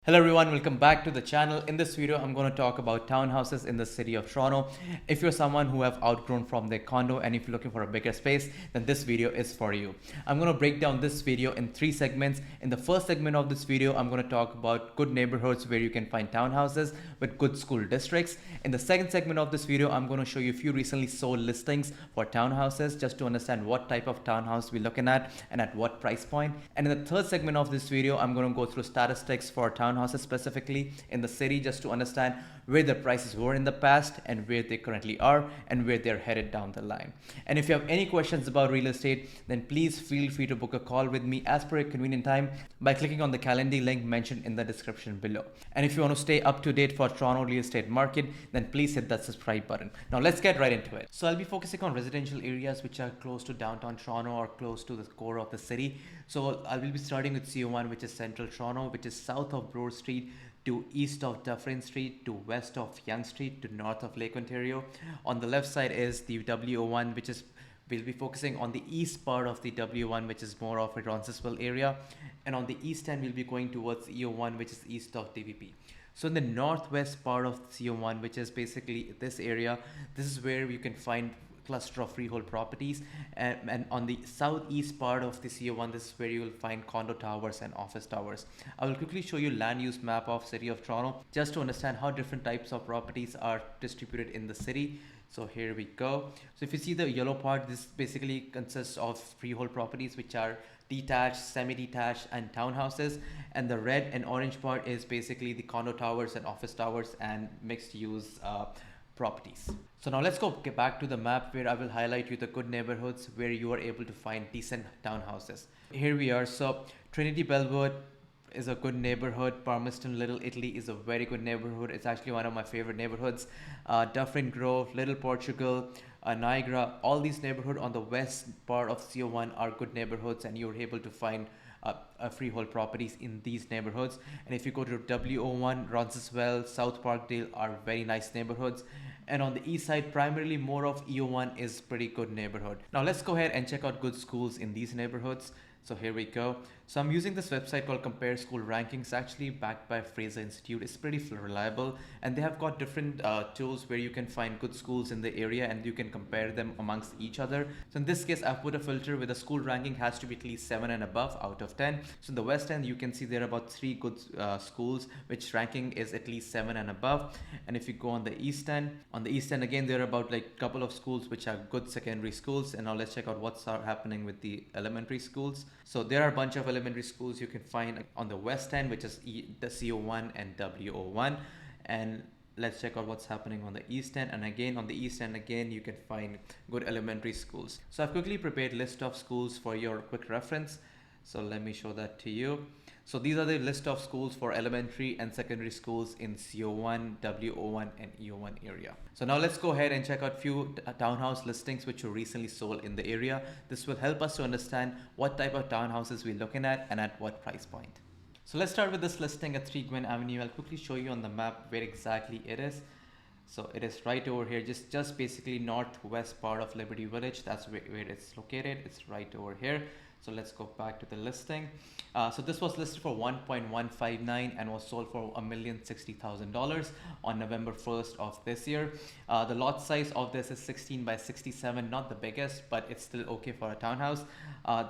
Hello everyone, welcome back to the channel. In this video, I'm going to talk about townhouses in the city of Toronto. If you're someone who have outgrown from their condo and if you're looking for a bigger space, then this video is for you. I'm going to break down this video in 3 segments. In the first segment of this video, I'm going to talk about good neighborhoods where you can find townhouses with good school districts. In the second segment of this video, I'm going to show you a few recently sold listings for townhouses just to understand what type of townhouse we're looking at and at what price point. And in the third segment of this video, I'm going to go through statistics for townhouses specifically in the city just to understand where the prices were in the past and where they currently are and where they're headed down the line. And if you have any questions about real estate, then please feel free to book a call with me as per your convenient time by clicking on the Calendly link mentioned in the description below. And if you want to stay up to date for Toronto real estate market, then please hit that subscribe button. Now let's get right into it. So I'll be focusing on residential areas which are close to downtown Toronto or close to the core of the city. So I will be starting with CO1, which is central Toronto, which is south of Bloor Street to east of Dufferin Street to west of Yonge Street to north of Lake Ontario. On the left side is the W01, which is we'll be focusing on the east part of the W1, which is more of a Roncesvalles area. And on the east end, we'll be going towards EO1, which is east of DVP. So in the northwest part of CO1, which is basically this area, this is where you can find cluster of freehold properties, and on the southeast part of the CO1, this is where you will find condo towers and office towers. I will quickly show you land use map of city of Toronto just to understand how different types of properties are distributed in the city. So here we go. So if you see the yellow part, this basically consists of freehold properties which are detached, semi-detached and townhouses, and the red and orange part is basically the condo towers and office towers and mixed use properties. So now let's get back to the map where I will highlight you the good neighborhoods where you are able to find decent townhouses. Here we are. So Trinity Bellwood is a good neighborhood. Palmerston Little Italy is a very good neighborhood. It's actually one of my favorite neighborhoods. Dufferin Grove, Little Portugal, Niagara, all these neighborhoods on the west part of CO1 are good neighborhoods, and you're able to find freehold properties in these neighborhoods. And if you go to W01, Roncesvalles, South Parkdale are very nice neighborhoods. And on the east side, primarily more of EO1 is pretty good neighborhood. Now let's go ahead and check out good schools in these neighborhoods. So here we go. So I'm using this website called Compare School Rankings, actually backed by Fraser Institute. It's pretty reliable, and they have got different tools where you can find good schools in the area and you can compare them amongst each other. So in this case, I've put a filter where the school ranking has to be at least 7 and above out of 10. So in the west end, you can see there are about 3 good schools which ranking is at least 7 and above. And if you go on the east end again, there are about like a couple of schools which are good secondary schools. And now let's check out what's happening with the elementary schools. So there are a bunch of elementary schools you can find on the west end, which is the CO1 and W01. And let's check out what's happening on the east end. And again, on the east end, again, you can find good elementary schools. So I've quickly prepared list of schools for your quick reference. So let me show that to you. So these are the list of schools for elementary and secondary schools in CO1, W01 and EO1 area. So now let's go ahead and check out few townhouse listings which were recently sold in the area. This will help us to understand what type of townhouses we're looking at and at what price point. So let's start with this listing at 3 Gwen Avenue. I'll quickly show you on the map where exactly it is. So it is right over here, just basically northwest part of Liberty Village. That's where it's located. It's right over here. So let's go back to the listing. So this was listed for $1.159 and was sold for $1,060,000 on November 1st of this year. The lot size of this is 16 by 67, not the biggest, but it's still okay for a townhouse.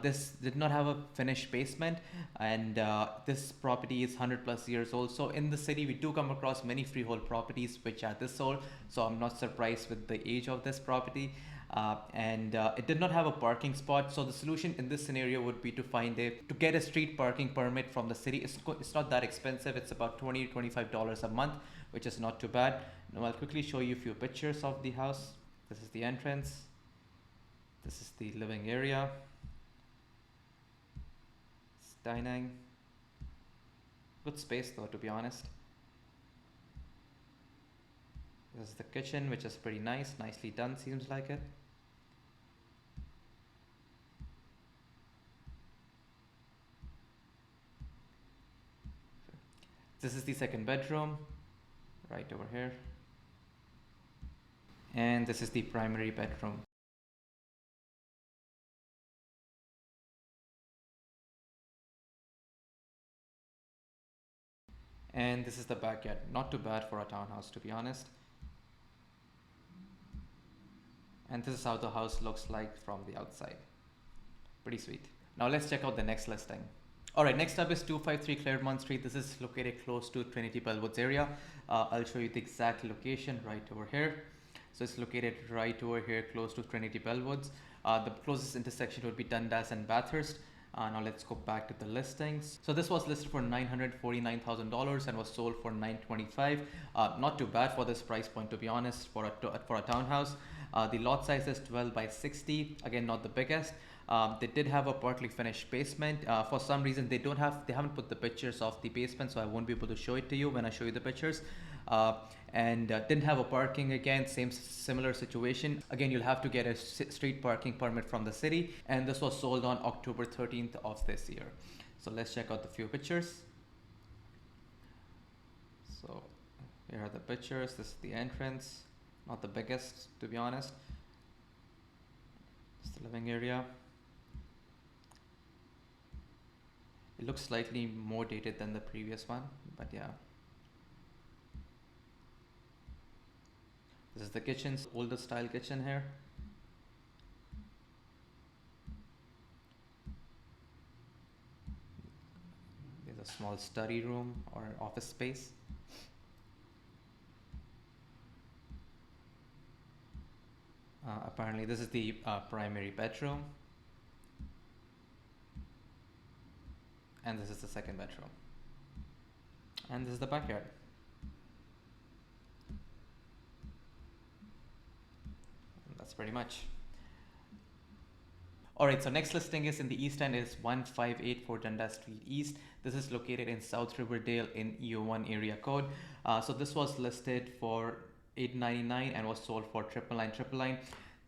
This did not have a finished basement, and this property is 100 plus years old. So in the city, we do come across many freehold properties which are this old. So I'm not surprised with the age of this property. It did not have a parking spot, so the solution in this scenario would be to get a street parking permit from the city. It's not that expensive. It's about $20 to $25 a month, which is not too bad. Now I'll quickly show you a few pictures of the house. This is the entrance. This is the living area. It's dining. Good space though, to be honest. This is the kitchen, which is pretty nice, nicely done, seems like it. This is the second bedroom, right over here. And this is the primary bedroom. And this is the backyard. Not too bad for a townhouse, to be honest. And this is how the house looks like from the outside. Pretty sweet. Now let's check out the next listing. Alright, next up is 253 Claremont Street. This is located close to Trinity Bellwoods area. I'll show you the exact location right over here. So it's located right over here close to Trinity Bellwoods. The closest intersection would be Dundas and Bathurst. Now let's go back to the listings. So this was listed for $949,000 and was sold for $925,000. Not too bad for this price point, to be honest, for a townhouse. The lot size is 12 by 60. Again, not the biggest. They did have a partly finished basement. For some reason, they haven't put the pictures of the basement, so I won't be able to show it to you when I show you the pictures. And didn't have a parking again, similar situation. Again, you'll have to get a street parking permit from the city, and this was sold on October 13th of this year. So let's check out the few pictures. So here are the pictures. This is the entrance. Not the biggest, to be honest. It's the living area. It looks slightly more dated than the previous one, but yeah. This is the kitchen, older style kitchen here. There's a small study room or an office space. Apparently this is the primary bedroom. And this is the second bedroom. And this is the backyard. And that's pretty much. Alright, so next listing is in the East End, is 1584 Dundas Street East. This is located in South Riverdale in EO1 area code. So this was listed for $899 and was sold for $999.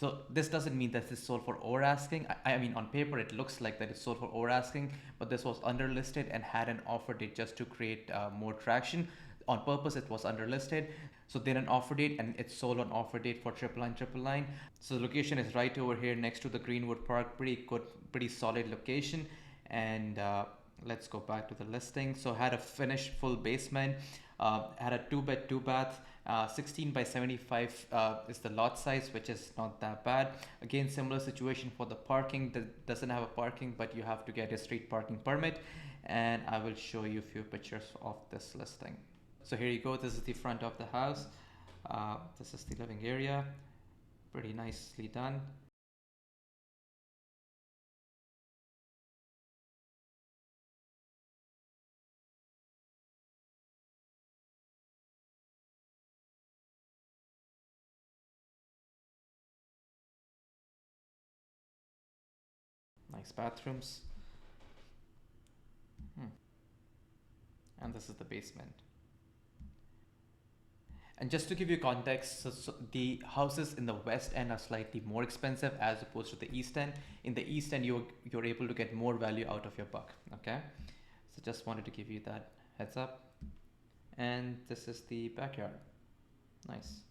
So this doesn't mean that it's sold for over asking. I mean, on paper it looks like that it's sold for over asking, but this was underlisted and had an offer date just to create more traction. On purpose, it was underlisted. So they had an offer date and it's sold on offer date for $999. So the location is right over here next to the Greenwood Park. Pretty good, pretty solid location. And let's go back to the listing. So had a finished full basement, had a 2-bed 2-bath. 16 by 75 is the lot size, which is not that bad. Again, similar situation for the parking. That doesn't have a parking, but you have to get a street parking permit, and I will show you a few pictures of this listing. So here you go. This is the front of the house. This is the living area. Pretty nicely done. Nice bathrooms. And this is the basement. And just to give you context, so the houses in the West End are slightly more expensive as opposed to the East End. In the East End, you're able to get more value out of your buck. Okay, so just wanted to give you that heads up. And this is the backyard. Nice.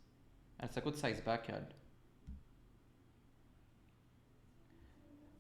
And it's a good sized backyard.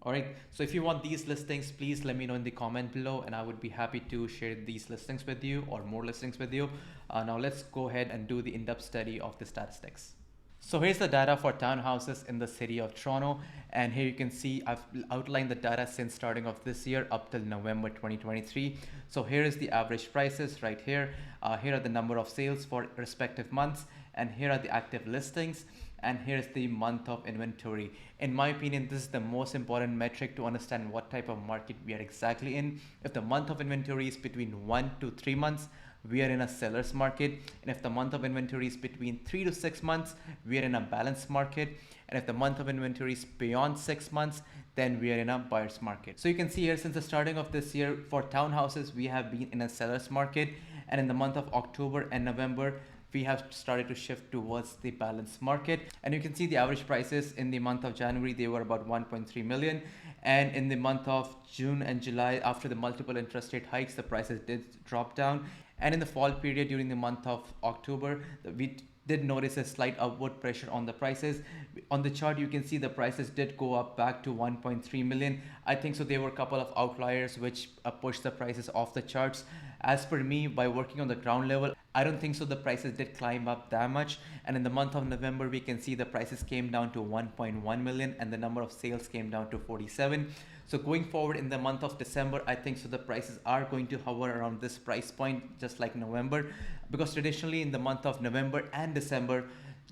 Alright, so if you want these listings, please let me know in the comment below and I would be happy to share these listings with you or more listings with you. Now let's go ahead and do the in-depth study of the statistics. So here's the data for townhouses in the city of Toronto, and here you can see I've outlined the data since starting of this year up till November 2023. So here is the average prices right here. Here are the number of sales for respective months, and here are the active listings, and here's the month of inventory. In my opinion, this is the most important metric to understand what type of market we are exactly in. If the month of inventory is between 1 to 3 months, we are in a seller's market. And if the month of inventory is between 3 to 6 months, we are in a balanced market. And if the month of inventory is beyond 6 months, then we are in a buyer's market. So you can see here, since the starting of this year for townhouses, we have been in a seller's market. And in the month of October and November, we have started to shift towards the balanced market. And you can see the average prices in the month of January, they were about 1.3 million. And in the month of June and July, after the multiple interest rate hikes, the prices did drop down. And in the fall period during the month of October, we did notice a slight upward pressure on the prices. On the chart, you can see the prices did go up back to 1.3 million. I think so there were a couple of outliers which pushed the prices off the charts. As per me, by working on the ground level, I don't think so the prices did climb up that much. And in the month of November, we can see the prices came down to 1.1 million and the number of sales came down to 47. So going forward in the month of December, I think so the prices are going to hover around this price point, just like November, because traditionally in the month of November and December,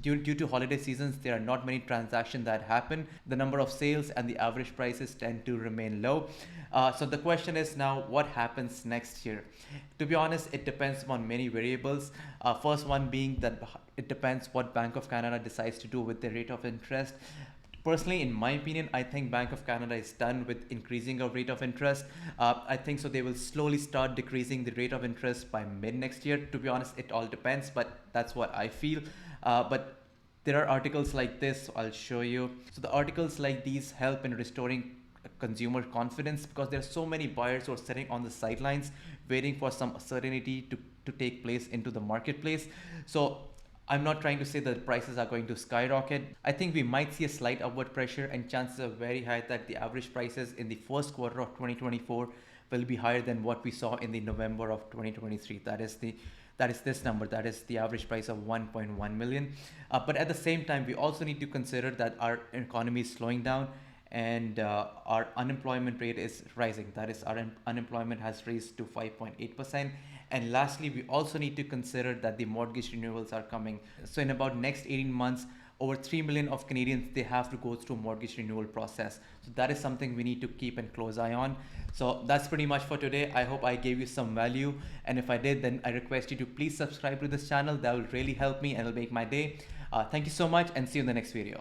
due to holiday seasons, there are not many transactions that happen. The number of sales and the average prices tend to remain low. So the question is now, what happens next year? To be honest, it depends on many variables. First one being that it depends what Bank of Canada decides to do with the rate of interest. Personally, in my opinion, I think Bank of Canada is done with increasing our rate of interest. I think so they will slowly start decreasing the rate of interest by mid next year. To be honest, it all depends, but that's what I feel. But there are articles like this, so I'll show you. So the articles like these help in restoring consumer confidence, because there are so many buyers who are sitting on the sidelines waiting for some certainty to take place into the marketplace. So I'm not trying to say that prices are going to skyrocket. I think we might see a slight upward pressure, and chances are very high that the average prices in the first quarter of 2024 will be higher than what we saw in the November of 2023. That is this number, that is the average price of 1.1 million. But at the same time, we also need to consider that our economy is slowing down, and our unemployment rate is rising. That is, our unemployment has raised to 5.8%. And lastly, we also need to consider that the mortgage renewals are coming. So in about next 18 months, over 3 million of Canadians, they have to go through mortgage renewal process. So that is something we need to keep a close eye on. So that's pretty much for today. I hope I gave you some value. And if I did, then I request you to please subscribe to this channel. That will really help me and it'll make my day. Thank you so much, and see you in the next video.